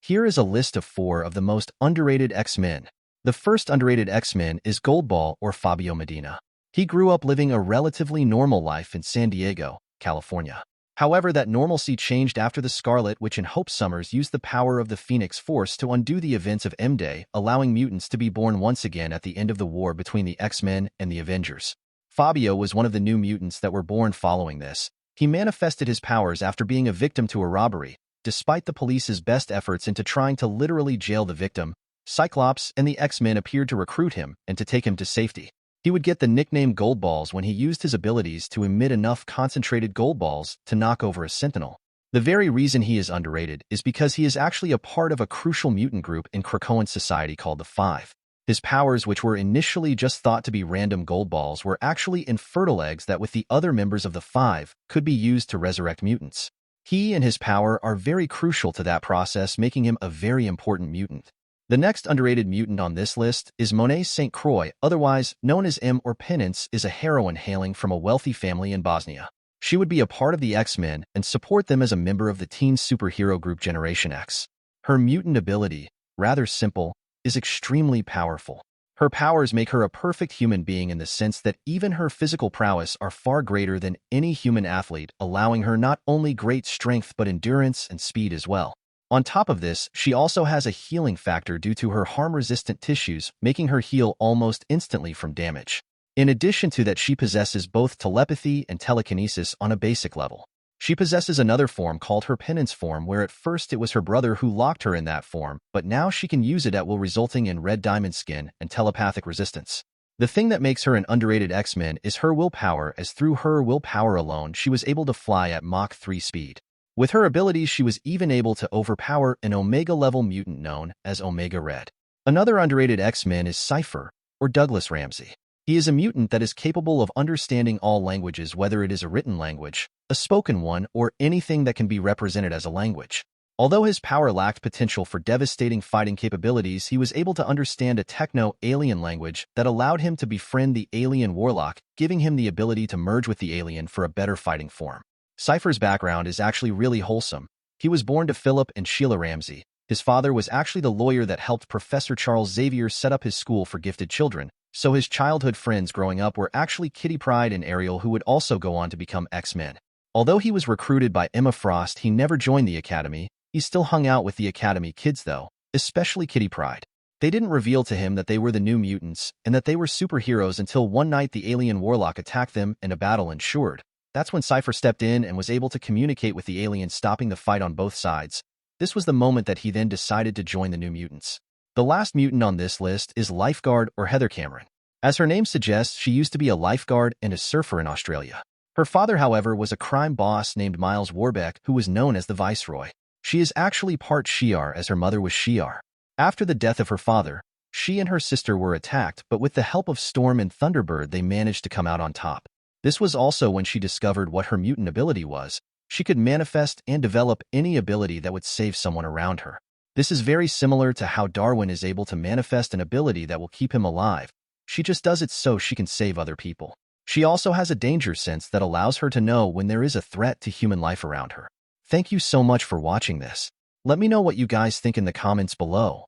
Here is a list of 4 of the most underrated X-Men. The first underrated X-Men is Goldball or Fabio Medina. He grew up living a relatively normal life in San Diego, California. However, that normalcy changed after the Scarlet Witch and Hope Summers used the power of the Phoenix Force to undo the events of M-Day, allowing mutants to be born once again at the end of the war between the X-Men and the Avengers. Fabio was one of the new mutants that were born following this. He manifested his powers after being a victim to a robbery. Despite the police's best efforts into trying to literally jail the victim, Cyclops and the X-Men appeared to recruit him and to take him to safety. He would get the nickname Goldballs when he used his abilities to emit enough concentrated gold balls to knock over a Sentinel. The very reason he is underrated is because he is actually a part of a crucial mutant group in Krakoan society called the Five. His powers, which were initially just thought to be random gold balls, were actually infertile eggs that with the other members of the Five could be used to resurrect mutants. He and his power are very crucial to that process, making him a very important mutant. The next underrated mutant on this list is Monet St. Croix, otherwise known as M or Penance, is a heroine hailing from a wealthy family in Bosnia. She would be a part of the X-Men and support them as a member of the teen superhero group Generation X. Her mutant ability, rather simple, is extremely powerful. Her powers make her a perfect human being in the sense that even her physical prowess are far greater than any human athlete, allowing her not only great strength but endurance and speed as well. On top of this, she also has a healing factor due to her harm-resistant tissues, making her heal almost instantly from damage. In addition to that, she possesses both telepathy and telekinesis on a basic level. She possesses another form called her Penance form, where at first it was her brother who locked her in that form, but now she can use it at will, resulting in red diamond skin and telepathic resistance. The thing that makes her an underrated X-Men is her willpower, as through her willpower alone she was able to fly at Mach 3 speed. With her abilities, she was even able to overpower an Omega-level mutant known as Omega Red. Another underrated X-Men is Cypher, or Douglas Ramsey. He is a mutant that is capable of understanding all languages, whether it is a written language, a spoken one, or anything that can be represented as a language. Although his power lacked potential for devastating fighting capabilities, he was able to understand a techno-alien language that allowed him to befriend the alien Warlock, giving him the ability to merge with the alien for a better fighting form. Cypher's background is actually really wholesome. He was born to Philip and Sheila Ramsey. His father was actually the lawyer that helped Professor Charles Xavier set up his school for gifted children, so his childhood friends growing up were actually Kitty Pryde and Ariel, who would also go on to become X-Men. Although he was recruited by Emma Frost, he never joined the Academy. He still hung out with the Academy kids though, especially Kitty Pryde. They didn't reveal to him that they were the New Mutants and that they were superheroes until one night the alien Warlock attacked them and a battle ensued. That's when Cypher stepped in and was able to communicate with the alien, stopping the fight on both sides. This was the moment that he then decided to join the New Mutants. The last mutant on this list is Lifeguard or Heather Cameron. As her name suggests, she used to be a lifeguard and a surfer in Australia. Her father, however, was a crime boss named Miles Warbeck, who was known as the Viceroy. She is actually part Shi'ar, as her mother was Shi'ar. After the death of her father, she and her sister were attacked, but with the help of Storm and Thunderbird, they managed to come out on top. This was also when she discovered what her mutant ability was. She could manifest and develop any ability that would save someone around her. This is very similar to how Darwin is able to manifest an ability that will keep him alive. She just does it so she can save other people. She also has a danger sense that allows her to know when there is a threat to human life around her. Thank you so much for watching this. Let me know what you guys think in the comments below.